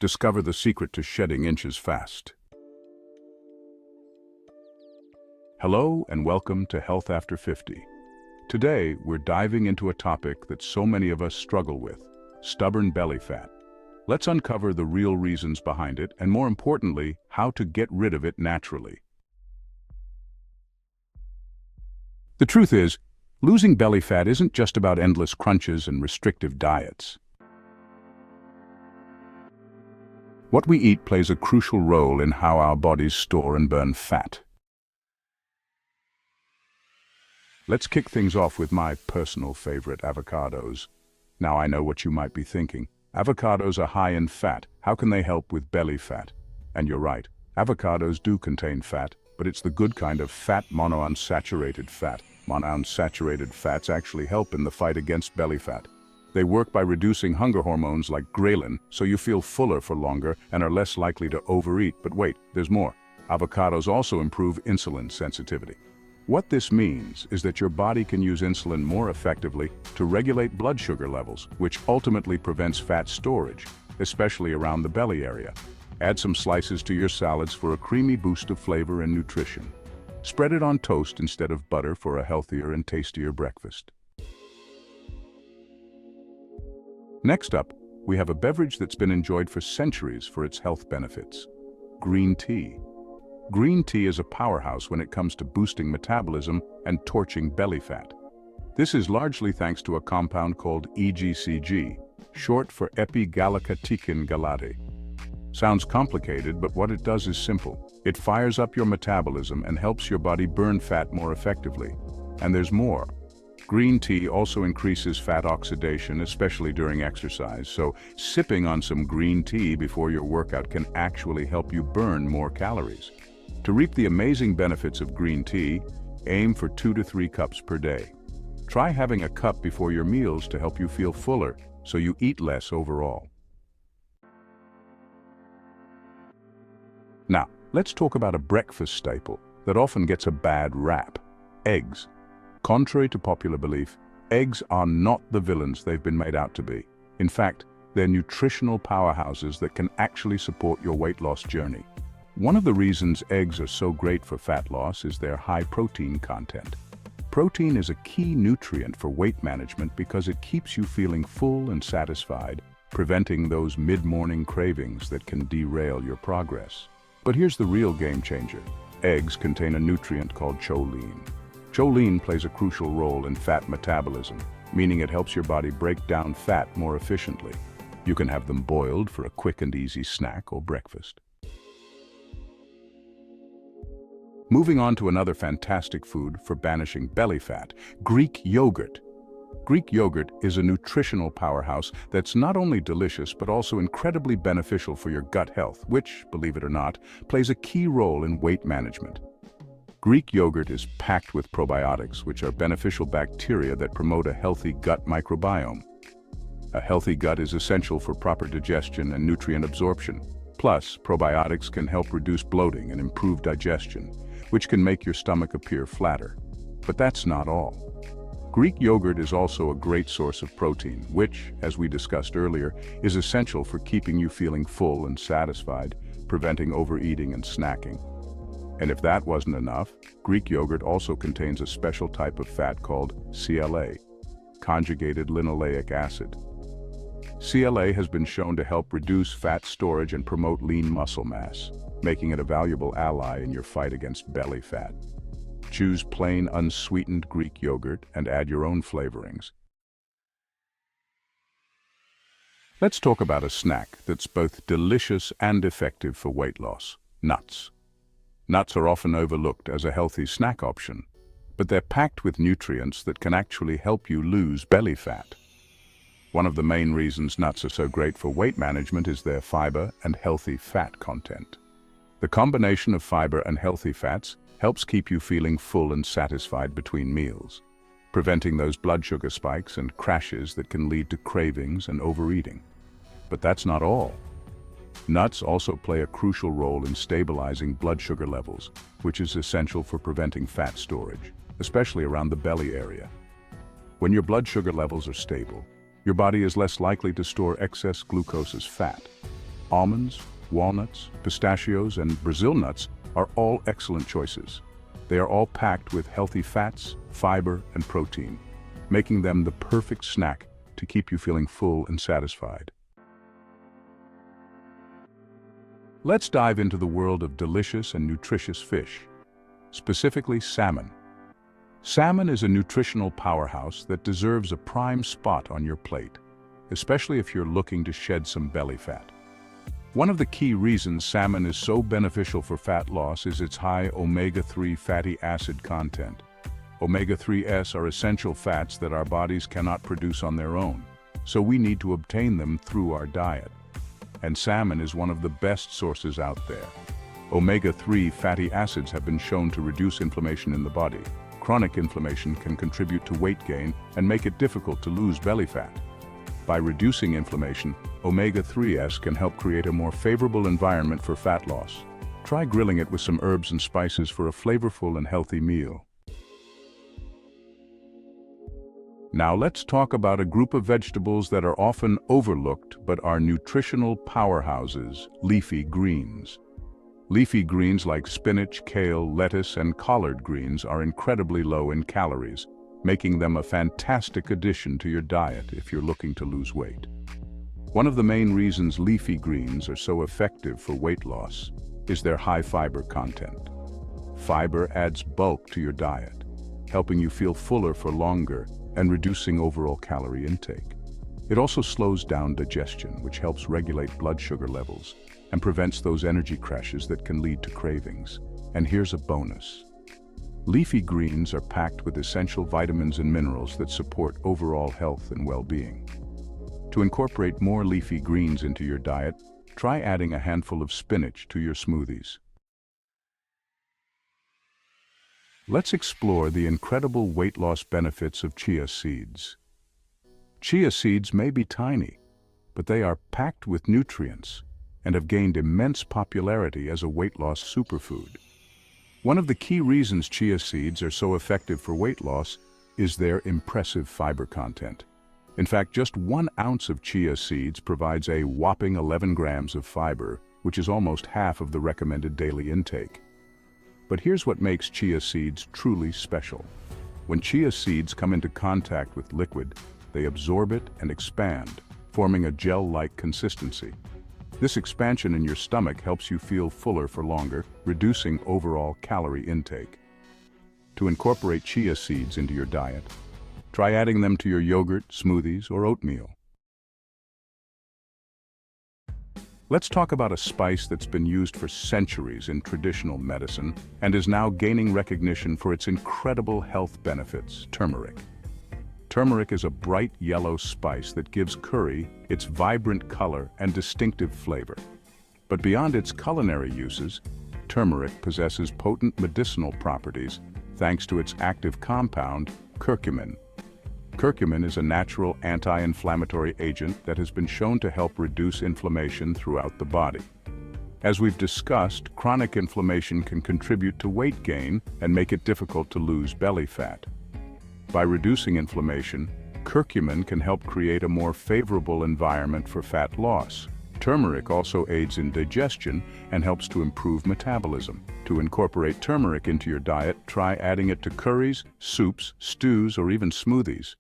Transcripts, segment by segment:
Discover the secret to shedding inches fast. Hello and welcome to Health After 50. Today, we're diving into a topic that so many of us struggle with: stubborn belly fat. Let's uncover the real reasons behind it and, more importantly, how to get rid of it naturally. The truth is, losing belly fat isn't just about endless crunches and restrictive diets. What we eat plays a crucial role in how our bodies store and burn fat. Let's kick things off with my personal favorite, avocados. Now I know what you might be thinking. Avocados are high in fat. How can they help with belly fat? And you're right, avocados do contain fat, but it's the good kind of fat, monounsaturated fat. Monounsaturated fats actually help in the fight against belly fat. They work by reducing hunger hormones like ghrelin, so you feel fuller for longer and are less likely to overeat. But wait, there's more. Avocados also improve insulin sensitivity. What this means is that your body can use insulin more effectively to regulate blood sugar levels, which ultimately prevents fat storage, especially around the belly area. Add some slices to your salads for a creamy boost of flavor and nutrition. Spread it on toast instead of butter for a healthier and tastier breakfast. Next up, we have a beverage that's been enjoyed for centuries for its health benefits: green tea. Green tea is a powerhouse when it comes to boosting metabolism and torching belly fat. This is largely thanks to a compound called EGCG, short for Epigallocatechin gallate. Sounds complicated, but what it does is simple. It fires up your metabolism and helps your body burn fat more effectively. And there's more. Green tea also increases fat oxidation, especially during exercise, so sipping on some green tea before your workout can actually help you burn more calories. To reap the amazing benefits of green tea, aim for 2 to 3 cups per day. Try having a cup before your meals to help you feel fuller, so you eat less overall. Now, let's talk about a breakfast staple that often gets a bad rap: eggs. Contrary to popular belief, eggs are not the villains they've been made out to be. In fact, they're nutritional powerhouses that can actually support your weight loss journey. One of the reasons eggs are so great for fat loss is their high protein content. Protein is a key nutrient for weight management because it keeps you feeling full and satisfied, preventing those mid-morning cravings that can derail your progress. But here's the real game changer. Eggs contain a nutrient called choline. Choline plays a crucial role in fat metabolism, meaning it helps your body break down fat more efficiently. You can have them boiled for a quick and easy snack or breakfast. Moving on to another fantastic food for banishing belly fat: Greek yogurt. Greek yogurt is a nutritional powerhouse that's not only delicious but also incredibly beneficial for your gut health, which, believe it or not, plays a key role in weight management. Greek yogurt is packed with probiotics, which are beneficial bacteria that promote a healthy gut microbiome. A healthy gut is essential for proper digestion and nutrient absorption. Plus, probiotics can help reduce bloating and improve digestion, which can make your stomach appear flatter. But that's not all. Greek yogurt is also a great source of protein, which, as we discussed earlier, is essential for keeping you feeling full and satisfied, preventing overeating and snacking. And if that wasn't enough, Greek yogurt also contains a special type of fat called CLA, conjugated linoleic acid. CLA has been shown to help reduce fat storage and promote lean muscle mass, making it a valuable ally in your fight against belly fat. Choose plain, unsweetened Greek yogurt and add your own flavorings. Let's talk about a snack that's both delicious and effective for weight loss: nuts. Nuts are often overlooked as a healthy snack option, but they're packed with nutrients that can actually help you lose belly fat. One of the main reasons nuts are so great for weight management is their fiber and healthy fat content. The combination of fiber and healthy fats helps keep you feeling full and satisfied between meals, preventing those blood sugar spikes and crashes that can lead to cravings and overeating. But that's not all. Nuts also play a crucial role in stabilizing blood sugar levels, which is essential for preventing fat storage, especially around the belly area. When your blood sugar levels are stable, your body is less likely to store excess glucose as fat. Almonds, walnuts, pistachios, and Brazil nuts are all excellent choices. They are all packed with healthy fats, fiber, and protein, making them the perfect snack to keep you feeling full and satisfied. Let's dive into the world of delicious and nutritious fish, specifically salmon. Salmon is a nutritional powerhouse that deserves a prime spot on your plate, especially if you're looking to shed some belly fat. One of the key reasons salmon is so beneficial for fat loss is its high omega-3 fatty acid content. Omega-3s are essential fats that our bodies cannot produce on their own, so we need to obtain them through our diet. And salmon is one of the best sources out there. Omega-3 fatty acids have been shown to reduce inflammation in the body. Chronic inflammation can contribute to weight gain and make it difficult to lose belly fat. By reducing inflammation, omega-3s can help create a more favorable environment for fat loss. Try grilling it with some herbs and spices for a flavorful and healthy meal. Now let's talk about a group of vegetables that are often overlooked but are nutritional powerhouses: leafy greens. Leafy greens like spinach, kale, lettuce, and collard greens are incredibly low in calories, making them a fantastic addition to your diet if you're looking to lose weight. One of the main reasons leafy greens are so effective for weight loss is their high fiber content. Fiber adds bulk to your diet, helping you feel fuller for longer and reducing overall calorie intake. It also slows down digestion, which helps regulate blood sugar levels and prevents those energy crashes that can lead to cravings. And here's a bonus. Leafy greens are packed with essential vitamins and minerals that support overall health and well-being. To incorporate more leafy greens into your diet, try adding a handful of spinach to your smoothies. Let's explore the incredible weight loss benefits of chia seeds. Chia seeds may be tiny, but they are packed with nutrients and have gained immense popularity as a weight loss superfood. One of the key reasons chia seeds are so effective for weight loss is their impressive fiber content. In fact, just 1 ounce of chia seeds provides a whopping 11 grams of fiber, which is almost half of the recommended daily intake. But here's what makes chia seeds truly special. When chia seeds come into contact with liquid, they absorb it and expand, forming a gel-like consistency. This expansion in your stomach helps you feel fuller for longer, reducing overall calorie intake. To incorporate chia seeds into your diet, try adding them to your yogurt, smoothies, or oatmeal. Let's talk about a spice that's been used for centuries in traditional medicine and is now gaining recognition for its incredible health benefits: turmeric. Turmeric is a bright yellow spice that gives curry its vibrant color and distinctive flavor. But beyond its culinary uses, turmeric possesses potent medicinal properties thanks to its active compound, curcumin. Curcumin is a natural anti-inflammatory agent that has been shown to help reduce inflammation throughout the body. As we've discussed, chronic inflammation can contribute to weight gain and make it difficult to lose belly fat. By reducing inflammation, curcumin can help create a more favorable environment for fat loss. Turmeric also aids in digestion and helps to improve metabolism. To incorporate turmeric into your diet, try adding it to curries, soups, stews, or even smoothies.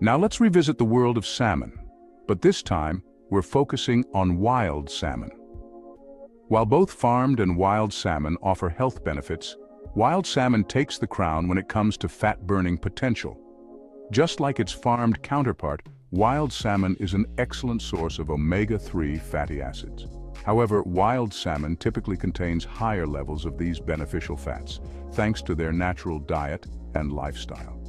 Now let's revisit the world of salmon, but this time we're focusing on wild salmon. While both farmed and wild salmon offer health benefits, wild salmon takes the crown when it comes to fat-burning potential. Just like its farmed counterpart, wild salmon is an excellent source of omega-3 fatty acids. However, wild salmon typically contains higher levels of these beneficial fats, thanks to their natural diet and lifestyle.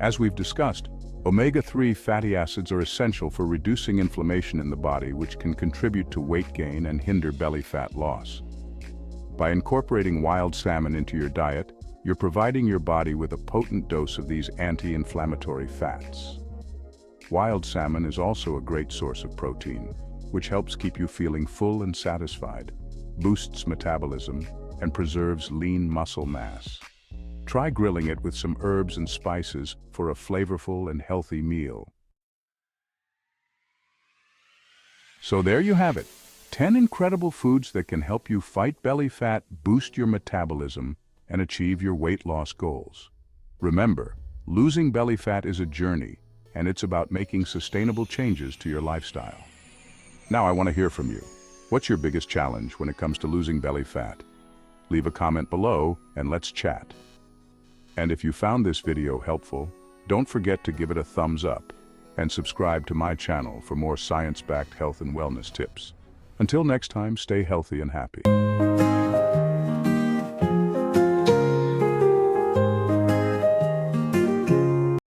As we've discussed, omega-3 fatty acids are essential for reducing inflammation in the body, which can contribute to weight gain and hinder belly fat loss. By incorporating wild salmon into your diet, you're providing your body with a potent dose of these anti-inflammatory fats. Wild salmon is also a great source of protein, which helps keep you feeling full and satisfied, boosts metabolism, and preserves lean muscle mass. Try grilling it with some herbs and spices for a flavorful and healthy meal. So there you have it. 10 incredible foods that can help you fight belly fat, boost your metabolism, and achieve your weight loss goals. Remember, losing belly fat is a journey, and it's about making sustainable changes to your lifestyle. Now I want to hear from you. What's your biggest challenge when it comes to losing belly fat? Leave a comment below and let's chat. And if you found this video helpful, don't forget to give it a thumbs up and subscribe to my channel for more science-backed health and wellness tips. Until next time, stay healthy and happy.